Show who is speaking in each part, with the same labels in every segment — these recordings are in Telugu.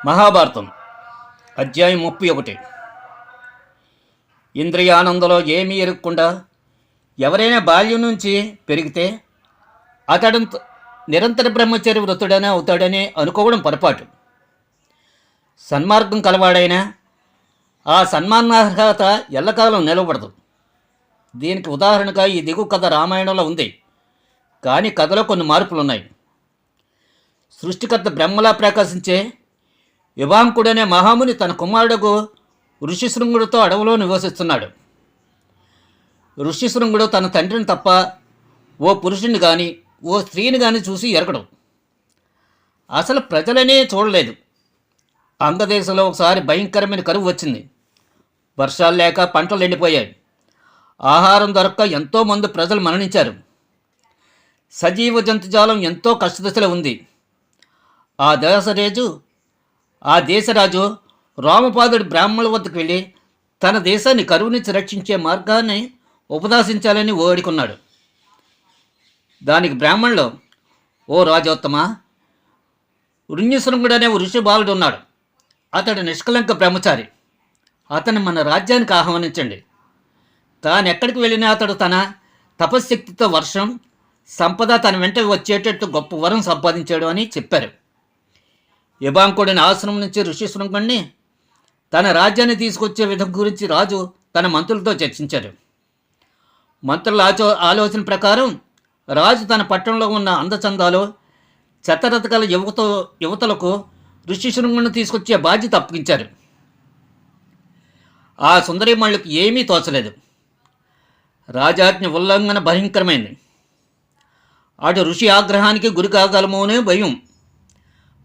Speaker 1: మహాభారతం అధ్యాయం 31. ఇంద్రియానందలో ఏమీ ఎరుక్కుండా ఎవరైనా బాల్యం నుంచి పెరిగితే అతడు నిరంతర బ్రహ్మచర్య వృతుడనే అవుతాడని అనుకోవడం పొరపాటు. సన్మార్గం కలవాడైనా ఆ సన్మానార్హత ఎల్లకాలం నిలవబడదు. దీనికి ఉదాహరణగా ఈ దిగు కథ రామాయణంలో ఉంది. కానీ కథలో కొన్ని మార్పులున్నాయి. సృష్టికర్త బ్రహ్మలా ప్రకాశించే వివాంకుడనే మహాముని తన కుమారుడుకు ఋషిశృంగుడితో అడవిలో నివసిస్తున్నాడు. ఋషిశృంగుడు తన తండ్రిని తప్ప ఓ పురుషుని కానీ ఓ స్త్రీని కానీ చూసి ఎరగడు. అసలు ప్రజలనే చూడలేదు. అంగదేశంలో ఒకసారి భయంకరమైన కరువు వచ్చింది. వర్షాలు లేక పంటలు ఎండిపోయాయి. ఆహారం దొరక్క ఎంతోమంది ప్రజలు మరణించారు. సజీవ జంతుజాలం ఎంతో కష్టదశలో ఉంది. ఆ దేశరాజు రామపాదుడి బ్రాహ్మణుల వద్దకు వెళ్ళి తన దేశాన్ని కరువు నుంచి రక్షించే మార్గాన్ని ఉపదేశించాలని ఓడికున్నాడు. దానికి బ్రాహ్మణులు, ఓ రాజోత్తమ, వృణ్యశృంగుడు అనే ఋషి బాలుడు ఉన్నాడు. అతడు నిష్కలంక బ్రహ్మచారి. అతను మన రాజ్యానికి ఆహ్వానించండి. తాను ఎక్కడికి వెళ్ళినా అతడు తన తపశ్శక్తితో వర్షం, సంపద తన వెంట వచ్చేటట్టు గొప్ప వరం సంపాదించాడు అని చెప్పారు. విభాంకుడిని ఆశ్రమం నుంచి ఋషిశృంగుడిని తన రాజ్యాన్ని తీసుకొచ్చే విధం గురించి రాజు తన మంత్రులతో చర్చించారు. మంత్రుల ఆలోచన ప్రకారం రాజు తన పట్టణంలో ఉన్న అందచందాలు, చెత్తరతకల యువతలకు ఋషిశృంగుడిని తీసుకొచ్చే బాధ్యత అప్పగించారు. ఆ సుందరీమణులకు ఏమీ తోచలేదు. రాజాజ్ఞ ఉల్లంఘన భయంకరమైంది. అటు ఋషి ఆగ్రహానికి గురి కాగలమో అనే భయం.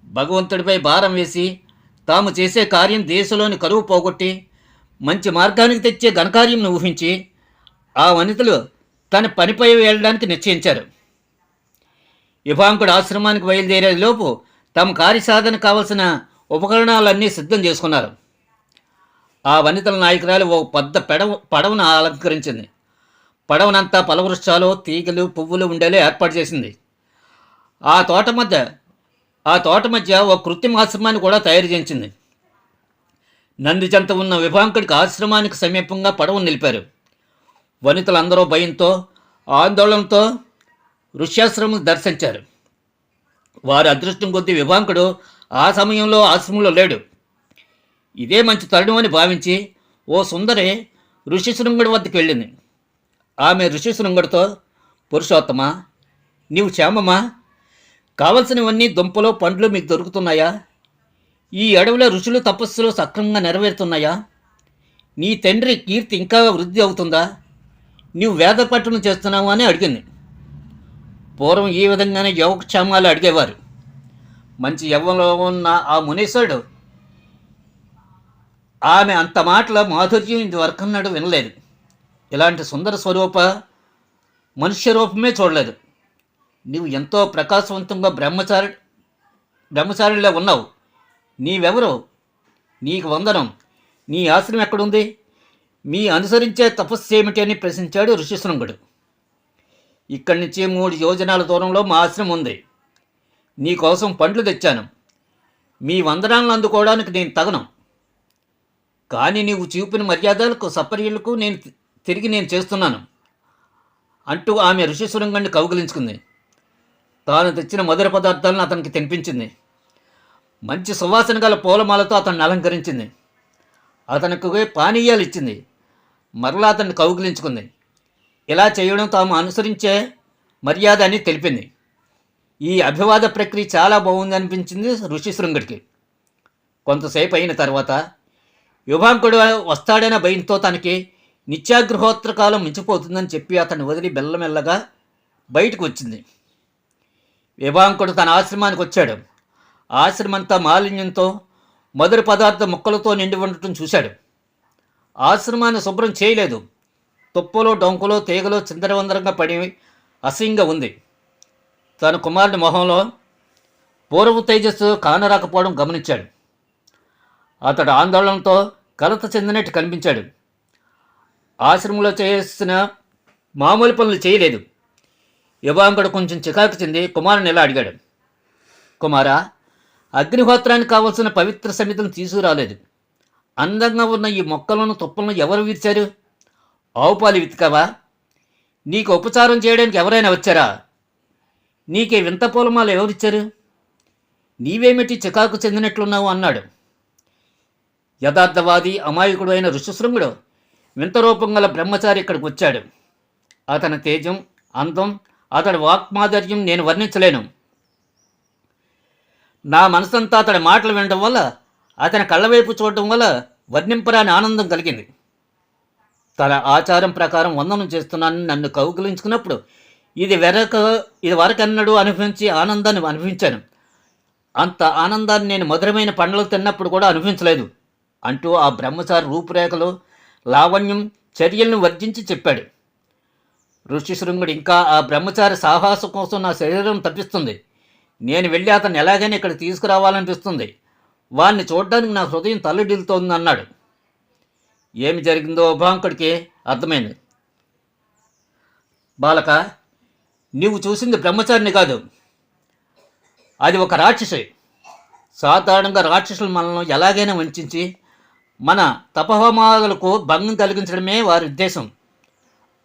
Speaker 1: భగవంతుడిపై భారం వేసి తాము చేసే కార్యం దేశంలోని కరువు పోగొట్టి మంచి మార్గానికి తెచ్చే ఘనకార్యంను ఊహించి ఆ వనితలు తన పనిపై వెళ్ళడానికి నిశ్చయించారు. విభాంకుడు ఆశ్రమానికి బయలుదేరే లోపు తమ కార్యసాధన కావలసిన ఉపకరణాలన్నీ సిద్ధం చేసుకున్నారు. ఆ వనితల నాయకురాలు ఓ పెద్ద పడవను అలంకరించింది. పడవనంతా పలవృక్షాలు, తీగలు, పువ్వులు ఉండేలా ఏర్పాటు చేసింది. ఆ తోట మధ్య ఓ కృత్రిమ ఆశ్రమాన్ని కూడా తయారు చేయించింది. నంది చెంత ఉన్న విభాంకుడికి ఆశ్రమానికి సమీపంగా పడవను నిలిపారు. వనితలందరూ భయంతో, ఆందోళనతో ఋష్యాశ్రమం దర్శించారు. వారి అదృష్టం కొద్దీ విభాంకుడు ఆ సమయంలో ఆశ్రమంలో లేడు. ఇదే మంచి తరుణం అని భావించి ఓ సుందరి ఋషిశృంగుడి వద్దకు వెళ్ళింది. ఆమె ఋషిశృంగుడితో, పురుషోత్తమా, నీవు క్షేమమా? కావలసినవన్నీ దుంపలు, పండ్లు మీకు దొరుకుతున్నాయా? ఈ అడవిలో ఋషులు తపస్సులు సక్రమంగా నెరవేరుతున్నాయా? నీ తండ్రి కీర్తి ఇంకా వృద్ధి అవుతుందా? నీవు వేద పఠనం చేస్తున్నావు అని అడిగింది. పూర్వం ఈ విధంగానే యోగక్షేమాలు అడిగేవారు. మంచి యవ్వనంలో ఉన్న ఆ మునీశ్వరుడు ఆమె అంత మాటల మాధుర్యం ఇంతవరకన్నాడు వినలేదు. ఇలాంటి సుందర స్వరూప మనుష్య రూపమే చూడలేదు. నీవు ఎంతో ప్రకాశవంతంగా బ్రహ్మచారిలో ఉన్నావు. నీవెవరు? నీకు వందనం. నీ ఆశ్రమం ఎక్కడుంది? మీ అనుసరించే తపస్సు ఏమిటి అని ప్రశ్నించాడు ఋషిశృంగుడు. ఇక్కడి నుంచి 3 యోజనాల దూరంలో మా ఆశ్రమం ఉంది. నీకోసం పండ్లు తెచ్చాను. మీ వందనాలను అందుకోవడానికి నేను తగను. కానీ నీవు చూపిన మర్యాదలకు సపర్యలకు తిరిగి నేను చేస్తున్నాను అంటూ ఆమె ఋషిశృంగుడిని కౌగిలించుకుంది. తాను తెచ్చిన మధుర పదార్థాలను అతనికి తినిపించింది. మంచి సువాసన గల పూలమాలతో అతన్ని అలంకరించింది. అతనికి పానీయాలు ఇచ్చింది. మరలా అతన్ని కౌగిలించుకుంది. ఇలా చేయడం తాము అనుసరించే మర్యాద అని తెలిపింది. ఈ అభివాద ప్రక్రియ చాలా బాగుంది అనిపించింది ఋషిశృంగుడికి. కొంతసేపు అయిన తర్వాత విభాంకుడు వస్తాడనే భయంతో తనకి నిత్యాగ్రహోత్తర కాలం మించిపోతుందని చెప్పి అతన్ని వదిలి మెల్లమెల్లగా బయటకు వచ్చింది. విభాంకుడు తన ఆశ్రమానికి వచ్చాడు. ఆశ్రమంతా మాలిన్యంతో, మధుర పదార్థ ముక్కలతో నిండి ఉండటం చూశాడు. ఆశ్రమాన్ని శుభ్రం చేయలేదు. తుప్పలు, డొంకులు, తీగలు చిందరవందరంగా పడి అసహ్యంగా ఉంది. తన కుమారుని మొహంలో పూర్వ తేజస్సు కానరాకపోవడం గమనించాడు. అతడు ఆందోళనతో కలత చెందినట్టు కనిపించాడు. ఆశ్రమంలో చేసిన మామూలు పనులు చేయలేదు. విభాంకుడు కొంచెం చికాకు చెంది కుమారుని ఇలా అడిగాడు. కుమారా, అగ్నిహోత్రానికి కావలసిన పవిత్ర సమితిని తీసుకురాలేదు. అందంగా ఉన్న ఈ మొక్కలను తుప్పలను ఎవరు విరిచారు? ఆవుపాలు వెతికావా? నీకు ఉపచారం చేయడానికి ఎవరైనా వచ్చారా? నీకే వింత పూలమాల ఎవరిచ్చారు? నీవేమిటి చికాకు చెందినట్లున్నావు అన్నాడు. యథార్థవాది అమాయకుడు అయిన ఋషిశృంగుడు వింత రూపం గల బ్రహ్మచారి ఇక్కడికి వచ్చాడు. అతని తేజం, అందం, అతడి వాక్మాధుర్యం నేను వర్ణించలేను. నా మనసంతా అతడి మాటలు వినడం వల్ల, అతని కళ్ళవైపు చూడటం వల్ల వర్ణింపరాని ఆనందం కలిగింది. తన ఆచారం ప్రకారం వందనం చేస్తున్నానని నన్ను కౌగిలించుకున్నప్పుడు ఇది వరకన్నడూ అనుభవించి ఆనందాన్ని అనుభవించాను. అంత ఆనందాన్ని నేను మధురమైన పండ్లు తిన్నప్పుడు కూడా అనుభవించలేదు అంటూ ఆ బ్రహ్మచారి రూపురేఖలు, లావణ్యం, చర్యలను వర్జించి చెప్పాడు. ఋషిశృంగుడు ఇంకా, ఆ బ్రహ్మచారి సాహసం కోసం నా శరీరం తప్పిస్తుంది. నేను వెళ్ళి అతన్ని ఎలాగైనా ఇక్కడ తీసుకురావాలనిపిస్తుంది. వాడిని చూడడానికి నా హృదయం తల్లడిల్లుతోంది అన్నాడు. ఏమి జరిగిందో ఉభాంకుడికి అర్థమైంది. బాలక, నీవు చూసింది బ్రహ్మచారిని కాదు, అది ఒక రాక్షసి. సాధారణంగా రాక్షసులు మనల్ని ఎలాగైనా వంచి మన తపహోమాలకు భంగం కలిగించడమే వారి ఉద్దేశం.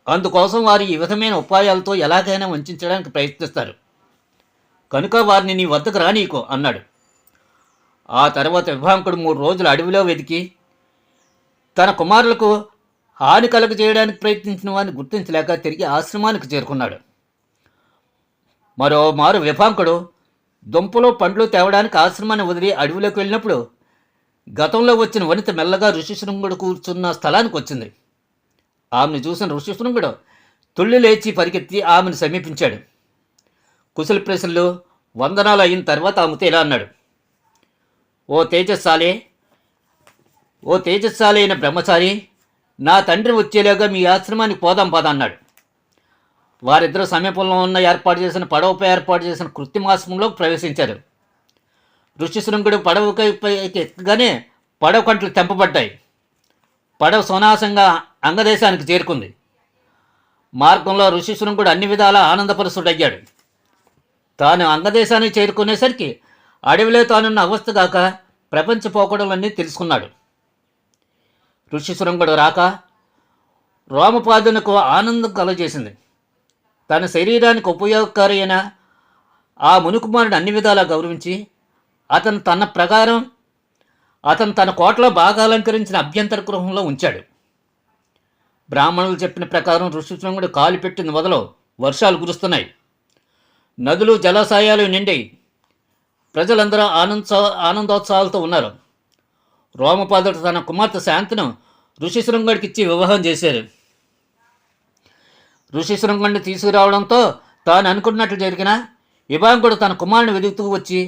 Speaker 1: అందుకోసం వారు ఈ విధమైన ఉపాయాలతో ఎలాగైనా వంచడానికి ప్రయత్నిస్తారు. కనుక వారిని నీ వద్దకు రానీకో అన్నాడు. ఆ తర్వాత విభాంకుడు 3 రోజులు అడవిలో వెతికి తన కుమారులకు హాని కలుగజేయడానికి ప్రయత్నించిన వారిని గుర్తించలేక తిరిగి ఆశ్రమానికి చేరుకున్నాడు. మరోమారు విభాంకుడు దుంపలు పండ్లు తేవడానికి ఆశ్రమాన్ని వదిలి అడవిలోకి వెళ్ళినప్పుడు గతంలో వచ్చిన వనిత మెల్లగా ఋషిశృంగుడు కూర్చున్న స్థలానికి వచ్చింది. ఆమెను చూసిన ఋషిశృంగుడు తుళ్ళి లేచి పరిగెత్తి ఆమెను సమీపించాడు. కుశల ప్రశ్నలు, వందనాలు అయిన తర్వాత ఆమెతో ఇలా అన్నాడు. ఓ తేజస్సాలి అయిన బ్రహ్మచారి, నా తండ్రి వచ్చేలాగా మీ ఆశ్రమానికి పోదాం పద అన్నాడు. వారిద్దరూ సమీపంలో ఉన్న పడవపై ఏర్పాటు చేసిన కృత్రిమాశ్రమంలోకి ప్రవేశించారు. ఋషిశృంగుడు పడవపై ఎక్కగానే పడవ కంట్లు తెంపబడ్డాయి. పడవ సునాసంగా అంగదేశానికి చేరుకుంది. మార్గంలో ఋషిశృంగుడు అన్ని విధాలా ఆనందపరుసుడయ్యాడు. తాను అంగదేశానికి చేరుకునేసరికి అడవిలో తానున్న అవస్థగాక ప్రపంచ పోకడలన్నీ తెలుసుకున్నాడు. ఋషిశృంగుడు రాక రోమపాదునకు ఆనందం కలుగజేసింది. తన శరీరానికి ఉపయోగకారి అయిన ఆ మునికుమారుడు అన్ని విధాలా గౌరవించి అతను తన కోటలో బాగా అలంకరించిన అభ్యంతర గృహంలో ఉంచాడు. బ్రాహ్మణులు చెప్పిన ప్రకారం ఋషిశృంగుడు కాలు పెట్టిన మొదలు వర్షాలు కురుస్తున్నాయి. నదులు, జలాశయాలు నిండాయి. ప్రజలందరూ ఆనందోత్సవాలతో ఉన్నారు. రోమపాదుడు తన కుమార్తె శాంతిను ఋషిశృంగుడికి ఇచ్చి వివాహం చేశారు. ఋషిశృంగుడిని తీసుకురావడంతో తాను అనుకున్నట్లు జరిగిన విభాంకుడు తన కుమారుని వెతుకుతూ వచ్చి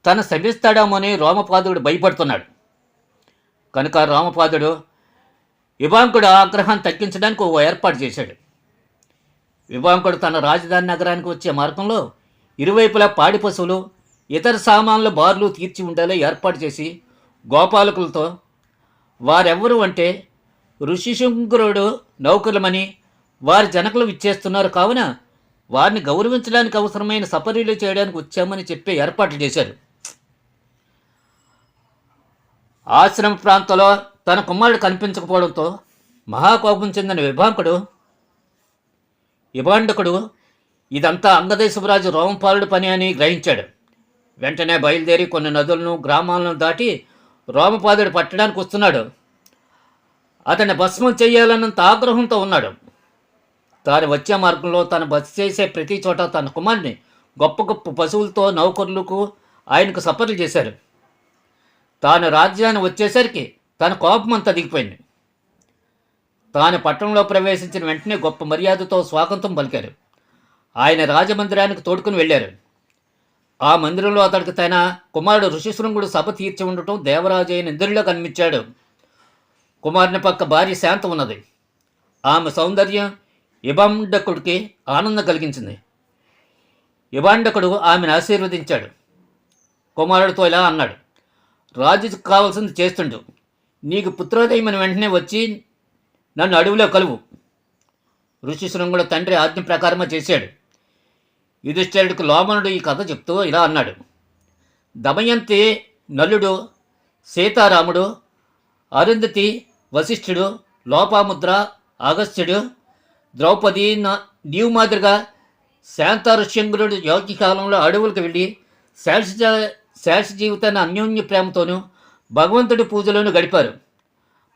Speaker 1: తన శమిస్తాడేమోని రోమపాదుడు భయపడుతున్నాడు. కనుక రోమపాదుడు విభాంకుడు ఆగ్రహాన్ని తగ్గించడానికి ఓ ఏర్పాటు చేశాడు. విభాంకుడు తన రాజధాని నగరానికి వచ్చే మార్గంలో ఇరువైపులా పాడి పశువులు, ఇతర సామాన్ల బార్లు తీర్చి ఉండేలా ఏర్పాటు చేసి గోపాలకులతో, వారెవ్వరు అంటే ఋషిశృంగుడు నౌకరులమని, వారి జనకులు విచ్చేస్తున్నారు కావున వారిని గౌరవించడానికి అవసరమైన సపర్యలు చేయడానికి వచ్చామని చెప్పే ఏర్పాట్లు చేశారు. ఆశ్రమ ప్రాంతంలో తన కుమారుడు కనిపించకపోవడంతో మహాకోపం చెందిన విభాండకుడు ఇదంతా అంగదేశపురాజు రోమపాలుడి పని అని గ్రహించాడు. వెంటనే బయలుదేరి కొన్ని నదులను, గ్రామాలను దాటి రోమపాదుడు పట్టడానికి వస్తున్నాడు. అతన్ని భస్మం చేయాలన్నంత ఆగ్రహంతో ఉన్నాడు. తాను వచ్చే మార్గంలో తను బస చేసే ప్రతి చోట తన కుమారుని గొప్ప గొప్ప పశువులతో నౌకర్లకు ఆయనకు సపర్యలు చేశారు. తాను రాజ్యాన్ని వచ్చేసరికి తన కోపం అంతా దిగిపోయింది. తాను పట్టణంలో ప్రవేశించిన వెంటనే గొప్ప మర్యాదతో స్వాగతం పలికారు. ఆయన రాజమందిరానికి తోడుకుని వెళ్ళారు. ఆ మందిరంలో అతడికి తన కుమారుడు ఋషిశృంగుడు సభ తీర్చి ఉండటం దేవరాజు అయిన ఇంద్రుడిలో కనిపించాడు. కుమారుని పక్క భార్య శాంత ఉన్నది. ఆమె సౌందర్యం విభాండకుడికి ఆనందం కలిగించింది. విభాండకుడు ఆమెను ఆశీర్వదించాడు. కుమారుడితో ఇలా అన్నాడు. రాజుకు కావాల్సింది చేస్తుండు. నీకు పుత్రోదయమైన వెంటనే వచ్చి నన్ను అడవిలో కలువు. ఋషిశృంగుడు తండ్రి ఆజ్ఞ ప్రకారమే చేశాడు. యుధిష్ఠిరుడికి లోమనుడు ఈ కథ చెప్తూ ఇలా అన్నాడు. దమయంతి నలుడు, సీతారాముడు, అరుంధతి, వశిష్ఠుడు, లోపాముద్ర, అగస్త్యుడు, ద్రౌపది నీవు మాదిరిగా శాంత ఋష్యంగుడు యోగి కాలంలో అడవులకు వెళ్ళి శేష జీవితాన్ని అన్యోన్య ప్రేమతోనూ భగవంతుడి పూజలోనూ గడిపారు.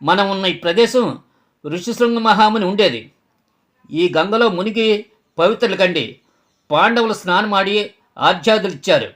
Speaker 1: మనం ఉన్న ఈ ప్రదేశం ఋషిశృంగ మహాముని ఉండేది. ఈ గంగలో మునిగి పవిత్రులు కండి. పాండవులు స్నానమాడి ఆర్ఘ్యాదులు ఇచ్చారు.